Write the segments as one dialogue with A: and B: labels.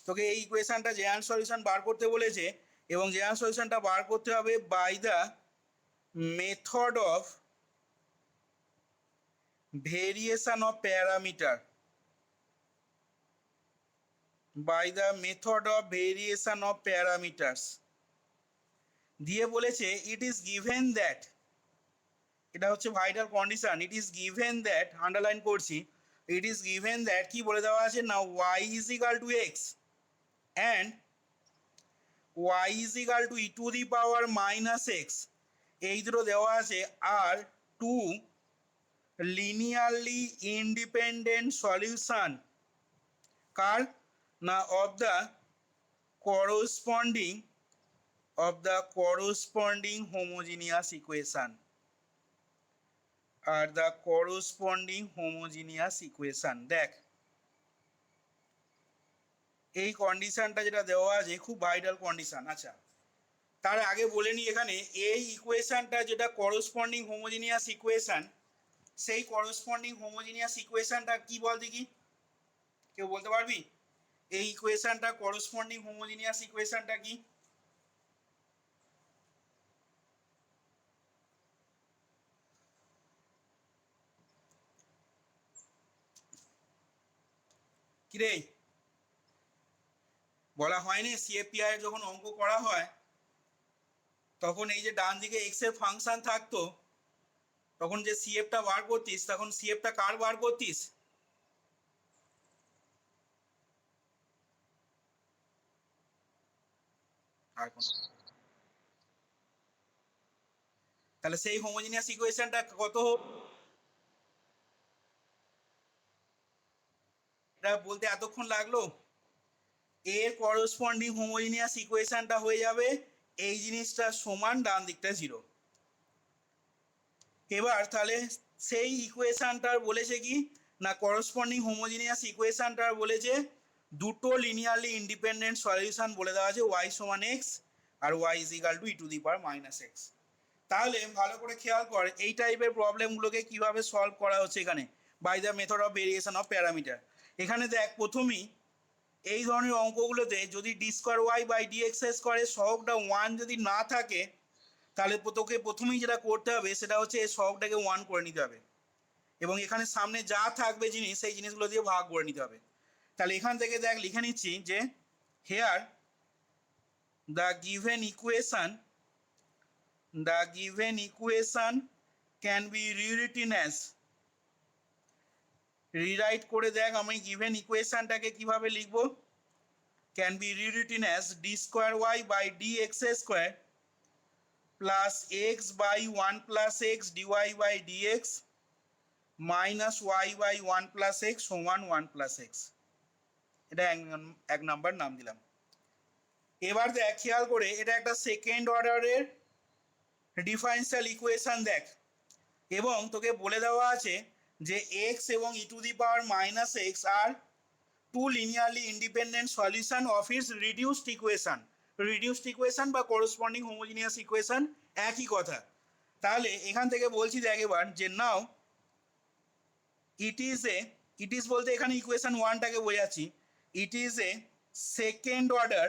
A: তোকে এই ইকুয়েশনটা general solution বার করতে বলেছে এবং জেনারেল সলিউশনটা বার করতে হবে by the method of variation of parameter, by the method of variation of parameters. দিয়ে বলেছে ইট ইজ গিভেন দ্যাট, এটা হচ্ছে vital condition, it is given that, underline করছি, ইট ইজ গিভেন দ্যাট কি বলে দেওয়া আছে না Y is equal to X and Y is equal to E to the power minus x, এই দুটো দেওয়া আছে আর টু লিনিয়ারলি ইন্ডিপেন্ডেন্ট সলিউশন কার না of the corresponding homogeneous equation, আর দ্য করসপন্ডিং হোমোজিনিয়াস ইকুয়েশন। দেখ এই কন্ডিশনটা যেটা দেওয়া আছে খুব ভাইটাল কন্ডিশন। আচ্ছা তার আগে বলে নিই, এখানে এই ইকুয়েশনটা যেটা করসপন্ডিং হোমোজিনিয়াস ইকুয়েশন, সেই করসপন্ডিং হোমোজিনিয়াস ইকুয়েশনটা কি বল দেখি, কেউ বলতে পারবি এই ইকুয়েশনটা করসপন্ডিং হোমোজিনিয়াস ইকুয়েশনটা কি? কিরে বলা হয়নি সিএপিআই যখন অঙ্ক করা হয় তখন এই যে ডান দিকে এক্স এর ফাংশন থাকতো, তখন যে সিএফটা বার করতিস তখন সিএফটা কার বার করতিস? আর কোন, তাহলে সেই হোমোজিনিয়াস ইকুয়েশনটা কত, এটা বলতে এতক্ষণ লাগলো? এর করসপন্ডিং হোমোজিনিয়াস ইকুয়েশনটা হয়ে যাবে এই জিনিসটা সমান ডান দিকটা জিরো। এবার তাহলে সেই ইকুয়েশনটার বলেছে কি না করসপন্ডিং হোমোজিনিয়াস ইকুয়েশনটার বলেছে দুটো লিনিয়ারলি ইন্ডিপেন্ডেন্ট সলিউশন বলে দেওয়া আছে ওয়াই সমান এক্স আর Y is equal to E to the power minus x. তাহলে ভালো করে খেয়াল কর এই টাইপের প্রবলেমগুলোকে কিভাবে সলভ করা হচ্ছে এখানে by the method of variation of parameter. এখানে দেখ প্রথমেই এই ধরনের অঙ্কগুলোতে যদি D square Y by D X স্কোয়ারের সহগটা ওয়ান যদি না থাকে তাহলে তোকে প্রথমেই যেটা করতে হবে সেটা হচ্ছে এই সহগটাকে ওয়ান করে নিতে হবে এবং এখানে সামনে যা থাকবে জিনিস সেই জিনিসগুলো দিয়ে ভাগ করে নিতে হবে। তাহলে এখান থেকে দেখ লিখে নিচ্ছি যে here the given equation can be rewritten as, rewrite করে দেখ আমি গিভেন ইকুয়েশনটাকে কিভাবে লিখবো, can be rewritten as D square Y by D X square plus X by one plus X DY by DX minus Y by one plus X সমান one plus X. এটা এক number নাম দিলাম। এবার দেখ খেয়াল করে এটা একটা সেকেন্ড অর্ডারের ডিফারেন্সিয়াল ইকুয়েশন দেখ এবং তোকে বলে দেওয়া আছে যে এক্স এবং e to the power minus x আর two linearly independent solution of its reduced equation বা করসপন্ডিং হোমোজিনিয়াস ইকুয়েশন একই কথা। তাহলে এখান থেকে বলছি দেখ এবার যে নাও ইট ইজ বলতে এখানে ইকুয়েশন ওয়ানটাকে বোঝাচ্ছি, it is a second order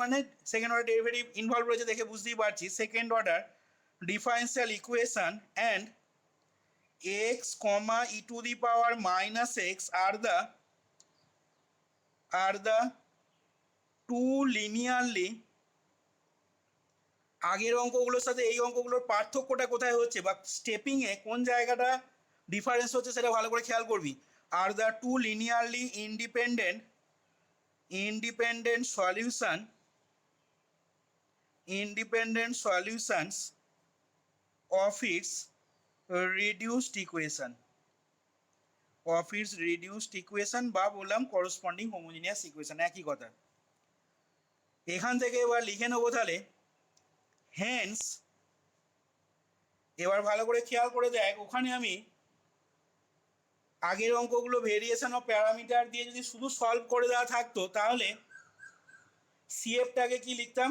A: মানে সেকেন্ড অর্ডার ডেরিভেটিভ ইনভলভ রয়েছে দেখে বুঝতেই পারছি, second order differential equation and X কমা E to the power minus x are the two linearly, আগের অঙ্কগুলোর সাথে এই অঙ্কগুলোর পার্থক্যটা কোথায় হচ্ছে বা স্টেপিংয়ে কোন জায়গাটা ডিফারেন্স হচ্ছে সেটা ভালো করে খেয়াল করবি। Are the two linearly independent solutions of its reduced equation বা বললাম করসপন্ডিং হোমোজিনিয়াস ইকুয়েশন একই কথা। এখান থেকে এবার লিখে নেবো তাহলে হেন্স, এবার ভালো করে খেয়াল করে দেখ ওখানে আমি আগের অঙ্কগুলো ভেরিয়েশন অফ প্যারামিটার দিয়ে যদি শুধু সলভ করে দেওয়া থাকতো তাহলে সিএফটাকে কি লিখতাম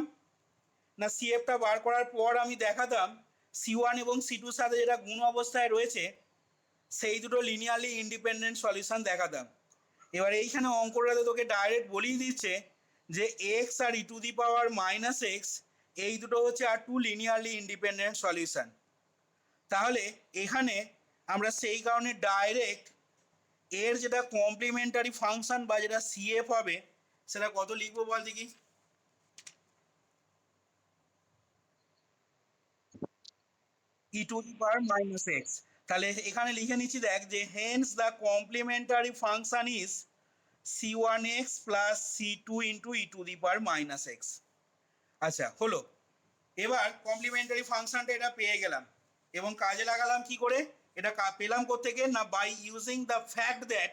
A: না সিএফটা বার করার পর আমি দেখাতাম সি ওয়ান এবং সি টুর সাথে যেটা গুণ অবস্থায় রয়েছে সেই দুটো লিনিয়ারলি ইন্ডিপেন্ডেন্ট সলিউশন দেখাতাম এবার এইখানে অঙ্কটাতে তোকে ডাইরেক্ট বলেই দিচ্ছে যে এক্স আর E to the power minus x এই দুটো হচ্ছে are two linearly independent solution. তাহলে এখানে আমরা সেই কারণে ডাইরেক্ট এর যেটা কমপ্লিমেন্টারি ফাংশন বা যেটা সিএফ হবে সেটা কত লিখবো বল দেখি। E to the power minus x. তাহলে এখানে লিখে নিচ্ছি দেখ যে hence the complementary function is c one x plus c two into E to the power minus x. আচ্ছা হলো, এবার কমপ্লিমেন্টারি ফাংশনটা এটা পেয়ে গেলাম এবং কাজে লাগালাম কি করে, এটা পেলাম কোত্থেকে না by using the fact that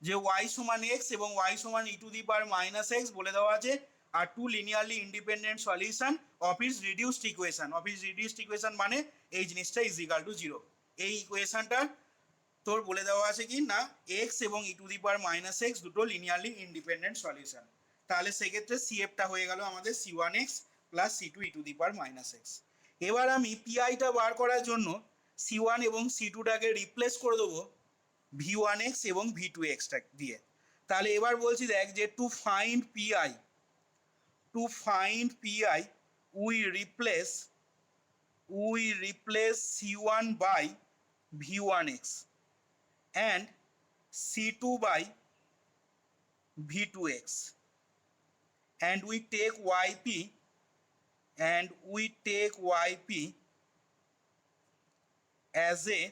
A: যে ওয়াই সমান এক্স এবং ওয়াই সমান e to the power minus x বলে দেওয়া আছে আর two linearly independent solution of is reduced equation. Of is reduced equation মানে এই জিনিসটা ইজ ইকাল টু জিরো। এই ইকুয়েশনটা তোর বলে দেওয়া আছে কি না এক্স এবং e to the power minus x দুটো লিনিয়ারলি ইন্ডিপেন্ডেন্ট সলিউশন। তাহলে সেক্ষেত্রে সিএফটা হয়ে গেল আমাদের c one x plus c two E to the power minus x. এবার আমি পিআইটা বার করার জন্য সি ওয়ান এবং সি টুটাকে রিপ্লেস করে দেবো ভি ওয়ান এক্স এবং ভি টু এক্সটা দিয়ে। তাহলে এবার বলছি দেখ যে to find PI we replace c one by v one x and C2 by V2x and we take YP as a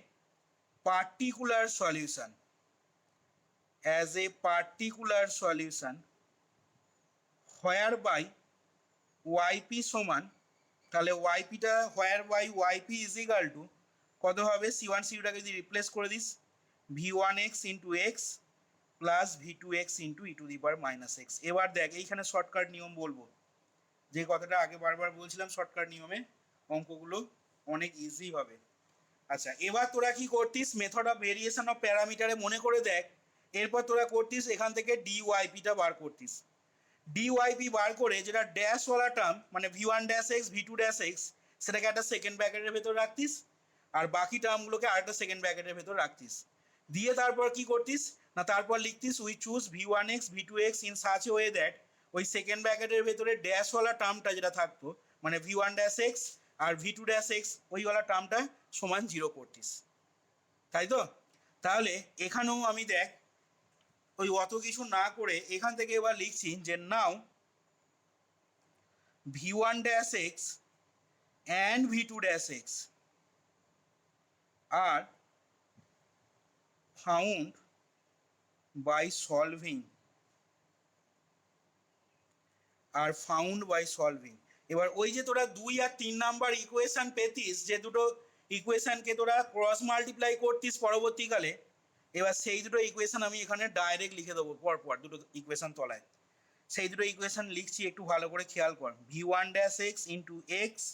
A: particular solution whereby YP সমান, তাহলে YPটা whereby YP is equal to কত হবে C1 C2টাকে যদি replace করে this V1x into x plus V2x into E to the power minus x. এবার দেখ এইখানে shortcut নিয়ম বলবো, যে কথাটা আগে বারবার বলছিলাম শর্টকাট নিয়মে অঙ্কগুলো অনেক ইজি হবে। আচ্ছা এবার তোরা কি করতিস মেথড অফ ভেরিয়েশন অফ প্যারামিটারে মনে করে দেখ, এরপর তোরা করতিস এখান থেকে ডিওয়াইপিটা বার করতিস। ডিওয়াইপি বার করে যেটা ড্যাশওয়ালা টার্ম মানে V one dash X V two dash X সেটাকে একটা সেকেন্ড ব্র্যাকেটের ভেতর রাখতিস আর বাকি টার্মগুলোকে আরেকটা সেকেন্ড ব্র্যাকেটের ভেতর রাখতিস। দিয়ে তারপর কি করতিস না তারপর লিখতিস we choose V one x V two x in such way that ওই সেকেন্ড ব্র্যাকেটের ভেতরে ড্যাশওয়ালা টার্মটা যেটা থাকতো মানে ভি ওয়ান ড্যাশ এক্স আর ভি টু ড্যাশ এক্স ওইওয়ালা টার্মটা সমান জিরো করতিস, তাই তো? তাহলে এখানেও আমি দেখ ওই অত কিছু না করে এখান থেকে এবার লিখছি যে নাও v1 dash x and v2 dash x are found by solving এবার ওই যে তোরা 2 আর 3 নাম্বার ইকুয়েশন পেতিস যে দুটো ইকুয়েশনকে তোরা ক্রস মাল্টিপ্লাই করতিস পরবর্তীকালে, এবার সেই দুটো ইকুয়েশন আমি এখানে ডাইরেক্ট লিখে দেবো পরপর দুটো ইকুয়েশন তলায়। সেই দুটো ইকুয়েশন লিখছি একটু ভালো করে খেয়াল কর, V one dash x into x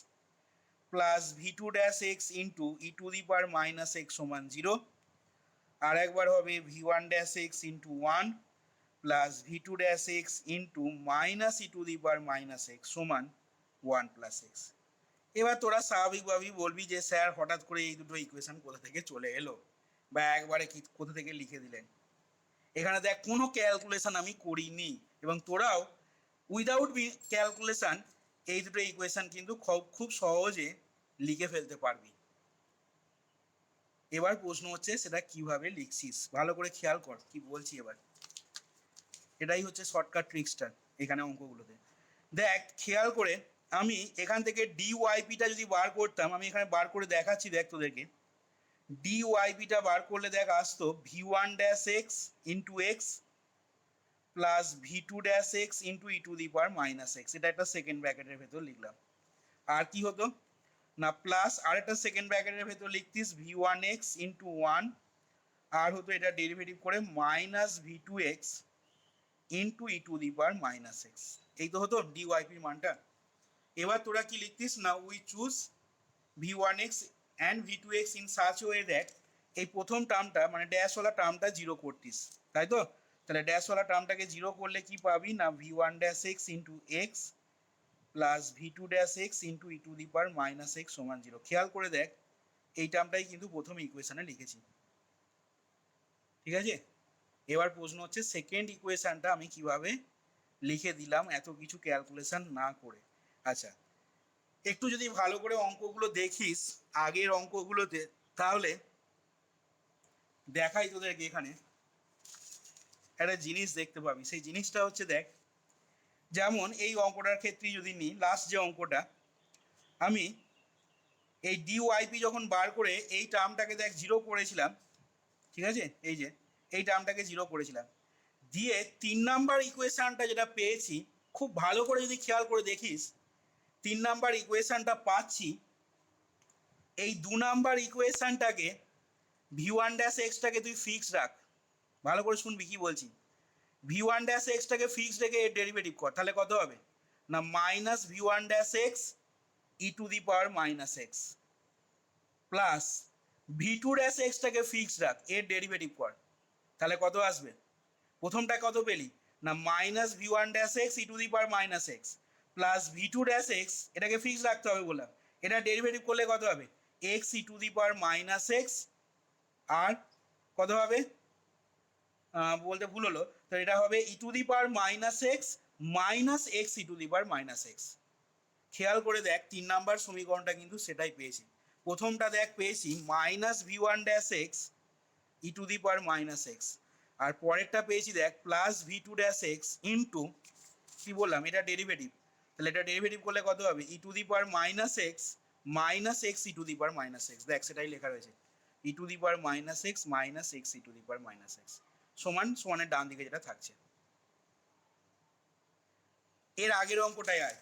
A: plus V two dash x into E to the power minus x সমান জিরো, আর একবার হবে V one dash x into one plus V two dash x into minus E to the power minus x সমান one plus X. এবার তোরা স্বাভাবিকভাবেই বলবি যে স্যার হঠাৎ করে এই দুটো ইকুয়েশন কোথা থেকে চলে এলো বা একবারে কি কোথা থেকে লিখে দিলেন। এখানে দেখ কোনো ক্যালকুলেশন আমি করিনি এবং তোরাও উইদাউট ক্যালকুলেশন এই দুটো ইকুয়েশন কিন্তু খুব সহজে লিখে ফেলতে পারবি। এবার প্রশ্ন হচ্ছে সেটা কিভাবে লিখছিস, ভালো করে খেয়াল কর কি বলছি। এবার এটাই হচ্ছে শর্টকাট ট্রিক্সটা এখানে অঙ্কগুলোতে। দেখ খেয়াল করে আমি এখান থেকে ডিওয়াইপিটা যদি বার করতাম, আমি এখানে বার করে দেখাচ্ছি দেখ তোদেরকে। ডিওয়াইপিটা বার করলে দেখ আসতো V one dash x into x plus V two dash x into E to the power minus X, এটা একটা সেকেন্ড ব্র্যাকেটের ভেতর লিখলাম। আর কি হতো না প্লাস আরেকটা সেকেন্ড ব্র্যাকেটের ভেতর লিখতিস v one x into one, আর হতো এটা ডেরিভেটিভ করে minus v two x into E to the power minus x. এই তো হতো ডিওয়াইপির মানটা। এবার তোরা কি লিখতিস না we choose V one X and V two x in such way that এই প্রথম টার্মটা মানে ড্যাশওয়ালা টার্মটা জিরো করতিস, তাই তো? তাহলে ড্যাশওয়ালা টার্মটাকে জিরো করলে কি পাবি না V one dash x into x plus V two dash x into E to the power minus x সমান জিরো। খেয়াল করে দেখ এই টার্মটাই কিন্তু প্রথম ইকুয়েশনে লিখেছি, ঠিক আছে? এবার প্রশ্ন হচ্ছে সেকেন্ড ইকুয়েশনটা আমি কিভাবে লিখে দিলাম এত কিছু ক্যালকুলেশন না করে। আচ্ছা, একটু যদি ভালো করে অঙ্কগুলো দেখিস আগের অঙ্কগুলোতে, তাহলে দেখাই তোদেরকে। এখানে একটা জিনিস দেখতে পাবি, সেই জিনিসটা হচ্ছে দেখ, যেমন এই অঙ্কটার ক্ষেত্রে যদি নিই, লাস্ট যে অঙ্কটা, আমি এই ডিওয়াইপি যখন বার করে এই টার্মটাকে দেখ জিরো করেছিলাম, ঠিক আছে, এই যে এই টার্মটাকে জিরো করেছিলাম, দিয়ে 3 নাম্বার ইকুয়েশনটা যেটা পেয়েছি, খুব ভালো করে যদি খেয়াল করে দেখিস, 3 নাম্বার ইকুয়েশনটা পাচ্ছি, এই 2 নাম্বার ইকুয়েশনটাকে v1 ড্যাশ এক্সটাকে তুই ফিক্স রাখ। ভালো করে শুনবি কি বলছি। v1 ড্যাশ এক্সটাকে ফিক্স রেখে এর ডেরিভেটিভ কর, তাহলে কত হবে না minus v1 dash x E to the power minus x, plus v2 dash এক্সটাকে ফিক্স রাখ, এর ডেরিভেটিভ কর, তাহলে কত আসবে? প্রথমটা কত পেলি না minus v1 dash x E to the power minus x plus v2 dash x, এটাকে ফিক্স রাখতে হবে বললাম, এটা ডেরিভেটিভ করলে কত হবে x E to the power minus x, আর কত হবে বলতে ভুল হলো, তো এটা হবে e to the power minus x minus x E to the power minus x. খেয়াল করে দেখ 3 নাম্বার সমীকরণটা কিন্তু সেটাই পেয়েছি। প্রথমটা দেখ পেয়েছি minus v1 dash x E to the power minus x, আর পরেরটা পেয়েছি দেখ plus v2 dash x into কি বললাম, এটা ডেরিভেটিভ, তাহলে এটা ডেরিভেটিভ করলে কত হবে e to the power minus x E to the power minus x, দেখ সেটাই লেখা রয়েছে e to the power minus x E to the power minus x সমান সমানের ডান দিকে যেটা থাকছে। এর আগের অঙ্কটায় আয়,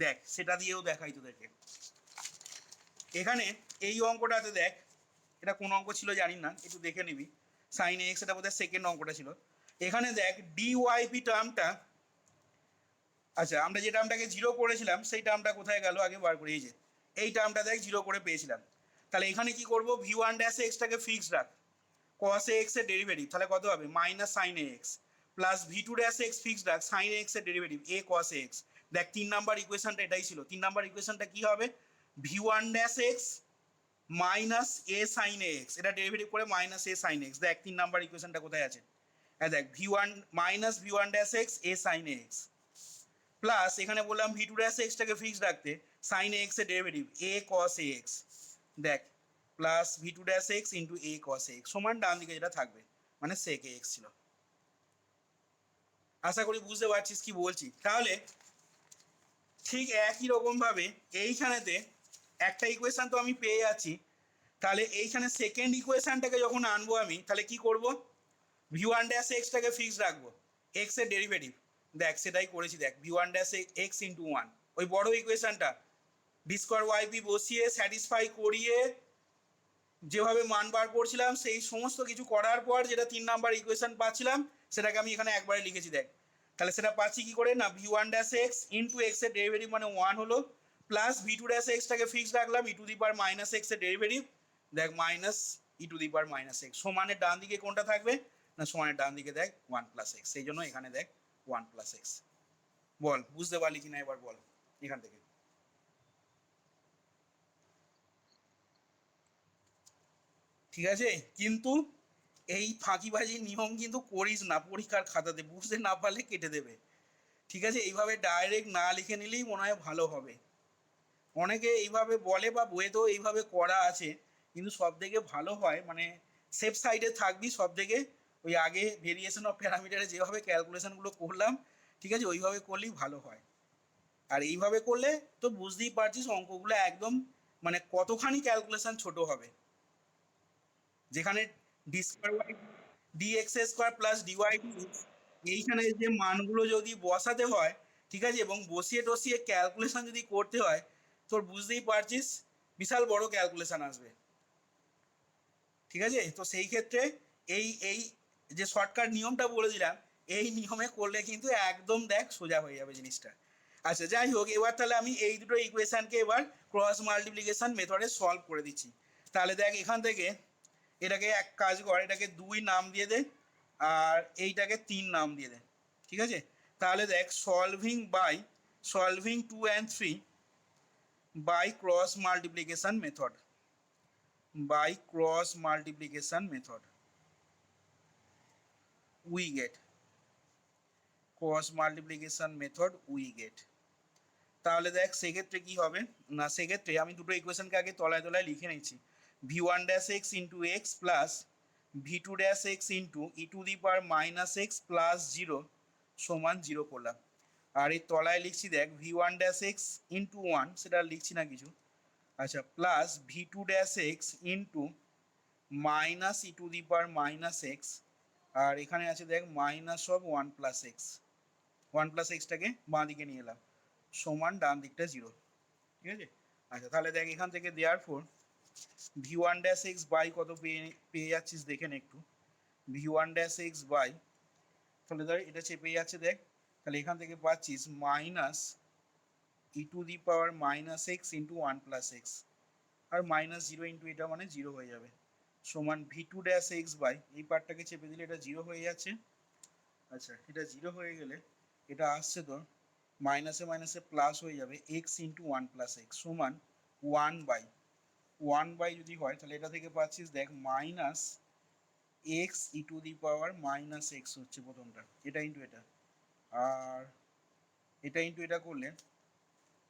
A: দেখ সেটা দিয়েও দেখাই তোদেরকে। এখানে এই অঙ্কটাতে দেখ, এটা কোন অঙ্ক ছিল জানি না, একটু দেখে নিবি, সাইন এক্স, এটা বোধহয় সেকেন্ড অঙ্কটা ছিল। এখানে দেখ ডিওয়াইপি টার্মটা, আচ্ছা আমরা যে টার্মটাকে জিরো করেছিলাম সেই টার্মটা কোথায় গেল আগে বার করে, এই যে এই টার্মটা দেখ জিরো করে পেয়েছিলাম, তাহলে এখানে কি করব v1 ড্যাশ এক্সটাকে ফিক্স রাখ, cos এক্স এর ডেরিভেটিভ, তাহলে কত হবে minus sine x, plus v2 dash x fix রাখ সাইন এক্স এর ডেরিভেটিভ a cos এক্স। দেখ 3 নাম্বার ইকুয়েশনটা এটাই ছিল, 3 নাম্বার ইকুয়েশনটা কি হবে v1 dash x minus a sine x, এটা ডেরিভেটিভ করে মাইনাস এ সাইন এক্স। দেখ 3 নাম্বার ইকুয়েশনটা কোথায় আছে, হ্যাঁ দেখ v1 minus v1 dash x a sine x, plus এখানে বললাম v2 ড্যাশ এক্সটাকে ফিক্স রাখতে সাইন এক্স এর ডেরিভেটিভ a cos এক্স, দেখ plus v2 dash x into a cos x সমান ডান দিকে যেটা থাকবে মানে sec এক্স ছিল। আশা করি বুঝতে পারছিস কি বলছি। তাহলে ঠিক একই রকম ভাবে এইখানেতে একটা ইকুয়েশন তো আমি পেয়ে যাচ্ছি, তাহলে এইখানে সেকেন্ড ইকুয়েশনটাকে যখন আনবো আমি, তাহলে কি করব v1 ড্যাশ এক্সটাকে ফিক্স রাখবো, এক্স এর ডেরিভেটিভ, দেখ সেটাই করেছি, দেখ v1 dash x into one, ওই বড় ইকুয়েশনটা ডি স্কোয়ার ওয়াইপি বসিয়ে স্যাটিসফাই করিয়ে যেভাবে মান বার করছিলাম সেই সমস্ত কিছু করার পর যেটা 3 নাম্বার ইকুয়েশন পাচ্ছিলাম সেটাকে আমি এখানে একবারে লিখেছি। দেখ তাহলে সেটা পাচ্ছি কি করে না v1 dash x into x এর ডেরিভেটিভ মানে 1 হলো, প্লাস v2 ড্যাশ এক্সটাকে ফিক্স রাখলাম e to the power minus x এর ডেরিভেটিভ, দেখ minus E to the power minus x সমানের ডান দিকে কোনটা থাকবে না সমানের ডান দিকে দেখ 1 প্লাস এক্স, সেই জন্য এখানে দেখ 1 প্লাস এক্স। বল বুঝতে পারলি কিনা এবার বল এখান থেকে। ঠিক আছে, কিন্তু এই ফাঁকিবাজি নিয়ম কিন্তু করিস না পরীক্ষার খাতাতে, বুঝতে না পারলে কেটে দেবে। ঠিক আছে, এইভাবে ডাইরেক্ট না লিখে নিলেই মনে হয় ভালো হবে। অনেকে এইভাবে বলে বা বইয়েতেও এইভাবে করা আছে, কিন্তু সব থেকে ভালো হয় মানে সেফ সাইডে থাকবি সব থেকে, ওই আগে ভেরিয়েশন অফ প্যারামিটারে যেভাবে ক্যালকুলেশনগুলো করলাম, ঠিক আছে ওইভাবে করলেই ভালো হয়। আর এইভাবে করলে তো বুঝতেই পারছিস অঙ্কগুলো একদম মানে কতখানি ক্যালকুলেশন ছোট হবে, যেখানে D square Y D X square plus DY এইখানে যে মানগুলো যদি বসাতে হয়, ঠিক আছে, এবং বসিয়ে টসিয়ে ক্যালকুলেশন যদি করতে হয়, তোর বুঝতেই পারছিস বিশাল বড় ক্যালকুলেশন আসবে। ঠিক আছে, তো সেই ক্ষেত্রে এই এই যে শর্টকাট নিয়মটা বলে দিলাম, এই নিয়মে করলে কিন্তু একদম দেখ সোজা হয়ে যাবে জিনিসটা। আচ্ছা যাই হোক, এবার তাহলে আমি এই দুটো ইকুয়েশনকে এবার ক্রস মাল্টিপ্লিকেশন মেথডে সলভ করে দিচ্ছি। তাহলে দেখ এখান থেকে এটাকে এক কাজ কর, এটাকে 2 নাম দিয়ে দে আর এইটাকে 3 নাম দিয়ে দে। ঠিক আছে, তাহলে দেখ solving 2 and 3 by cross multiplication method, we get cross multiplication method we get. তাহলে দেখ সেক্ষেত্রে কি হবে না, সেক্ষেত্রে আমি দুটো ইকুয়েশনকে আগে তলায় তলায় লিখে নিচ্ছি। V one dash x into x plus V two dash x into E to the power minus x plus zero সমান জিরো করলাম। আর এই তলায় লিখছি দেখ v one dash x into one, সেটা লিখছি না কিছু, আচ্ছা, plus V two dash x into minus E to the power minus x, আর এখানে আছে দেখ minus of one plus x, one plus এক্সটাকে বাঁ দিকে নিয়ে এলাম সমান ডান দিকটা জিরো। ঠিক আছে, আচ্ছা তাহলে দেখ এখান থেকে দেওয়ার four V one dash x by কত পেয়ে যাচ্ছিস দেখে নে একটু, V one dash x by, তাহলে ধর এটা চেপে যাচ্ছে দেখ, তাহলে এখান থেকে পাচ্ছিস minus E to the power minus x into one plus x, আর মাইনাস জিরো ইন্টু এটা মানে জিরো হয়ে যাবে সমান V two dash x by, এই পার্টটাকে চেপে দিলে এটা জিরো হয়ে যাচ্ছে। আচ্ছা এটা জিরো হয়ে গেলে এটা আসছে তোর মাইনাসে মাইনাসে প্লাস হয়ে যাবে x into one plus X সমান ওয়ান বাই যদি হয় তাহলে এটা থেকে পাচ্ছিস দেখ minus x E to the power minus x হচ্ছে প্রথমটা, এটা ইন্টু এটা, আর এটা ইন্টু এটা করলে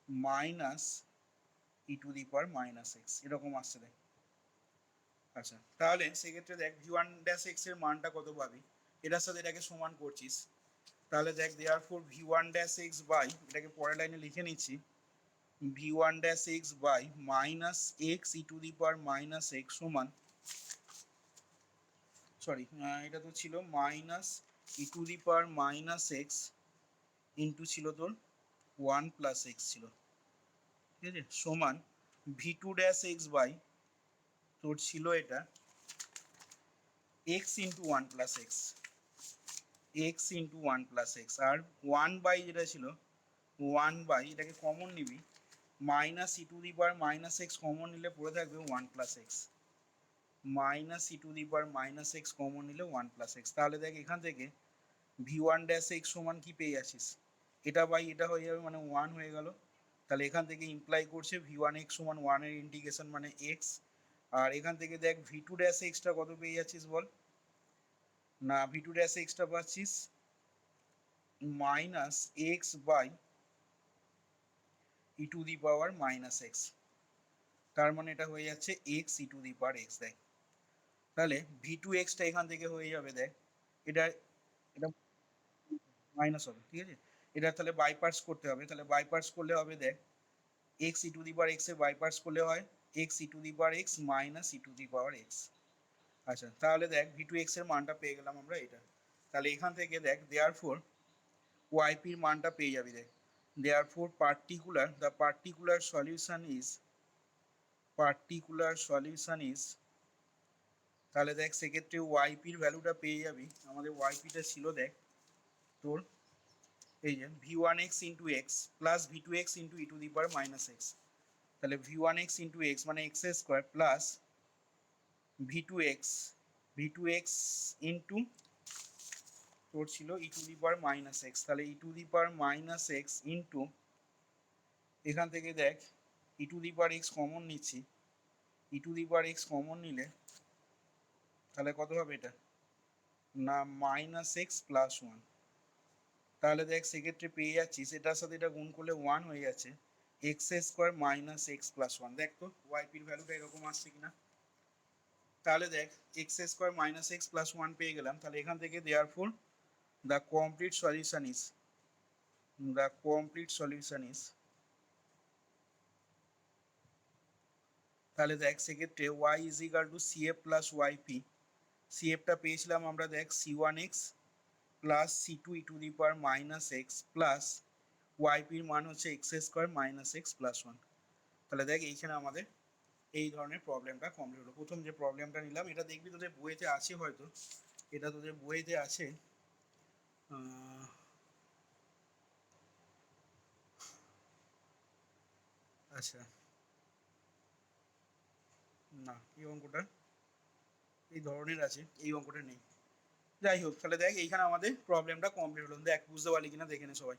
A: minus E to the power minus x এরকম আসছে দেখ। আচ্ছা তাহলে সেক্ষেত্রে দেখ ভি ওয়ান ড্যাশ এক্স এর মানটা কত পাবি, এটার সাথে এটাকে সমান করছিস, তাহলে দেখ therefore V one dash x by, এটাকে পরের লাইনে লিখে নিচ্ছি, v one dash x by minus x E to the power minus x সমান, সরি এটা তো ছিল minus E to the power minus x into ছিল তোর ওয়ান প্লাস এক্স ছিল, ঠিক আছে, সমান V two dash x by তোর ছিল এটা x into one plus x, x into one plus x, R one by যেটা ছিল ওয়ান বাই, এটাকে কমন নিবি, minus E to the power minus x common নিলে পড়ে থাকবে one plus x, minus E to the power minus x common নিলে one plus x, তাহলে দেখ এখান থেকে ভি ওয়ান ড্যাশ এক্স সমান কি পেয়ে যাচ্ছিস, এটা বাই এটা হয়ে যাবে মানে ওয়ান হয়ে গেল, তাহলে এখান থেকে ইমপ্লাই করছে ভি ওয়ান এক্স সমান ওয়ানের ইন্টিগ্রেশন মানে এক্স, আর এখান থেকে দেখ ভি টু ড্যাশ এক্সটা কত পেয়ে যাচ্ছিস বল না, ভি টু ড্যাশ এক্সটা পাচ্ছিস minus X by E to the power minus X, তার মানে এটা হয়ে যাচ্ছে X E to the power X দেখ, তাহলে ভি টু এক্সটা এখান থেকে হয়ে যাবে দেখ, এটা এটা মাইনাস হবে, ঠিক আছে, এটা তাহলে বাইপার্টস করতে হবে, তাহলে বাইপার্টস করলে হবে দেখ x E to the power x এর বাইপার্টস করলে হয় x E to the power x minus E to the power x. আচ্ছা তাহলে দেখ ভি টু এক্স এর মানটা পেয়ে গেলাম আমরা এটা, তাহলে এখান থেকে দেখ দেয়ার ফোর ওয়াইপির মানটা পেয়ে যাবি দেখ, দেয়ার ফোর পার্টিকুলার সলিউশন ইজ, তাহলে দেখ সেক্ষেত্রে ওয়াইপির ভ্যালুটা পেয়ে যাবি, আমাদের ওয়াইপিটা ছিল দেখ তোর এই যে v one x into x plus V two x into E to the power minus x, তাহলে v one x into x মানে x square plus V two x into তোর ছিল e to the power minus x, তাহলে e to the power minus x into এখান থেকে দেখ e to the power x common নিচ্ছি, e to the power x common নিলে তাহলে কত হবে এটা না মাইনাস এক্স প্লাস ওয়ান, তাহলে দেখ সেক্ষেত্রে পেয়ে যাচ্ছিস এটার সাথে এটা গুণ করলে ওয়ান হয়ে যাচ্ছে x square minus x plus one, দেখ তো ওয়াইপির ভ্যালুটা এরকম আসছে কিনা, তাহলে দেখ x square minus x plus one পেয়ে গেলাম, তাহলে এখান থেকে therefore the complete solution is, তাহলে দেখ সেক্ষেত্রে y is equal to c f plus y p, c এফটা পেয়েছিলাম আমরা দেখ c one x plus c two E to the power minus x plus ওয়াইপির মান হচ্ছে x square minus x plus one, তাহলে দেখ এইখানে আমাদের এই ধরনের প্রবলেমটা কমপ্লিট হলো। প্রথম যে প্রবলেমটা নিলাম এটা দেখবি তোদের বইতে আছে, হয়তো এটা তোদের বইতে আছে, আচ্ছা না এই অঙ্কটা এই ধরনের আছে, এই অঙ্কটা নেই, যাই হোক তাহলে দেখ এইখানে আমাদের প্রবলেমটা কমপ্লিট হলো, দেখ বুঝতে পারলি কিনা দেখে নে সবাই।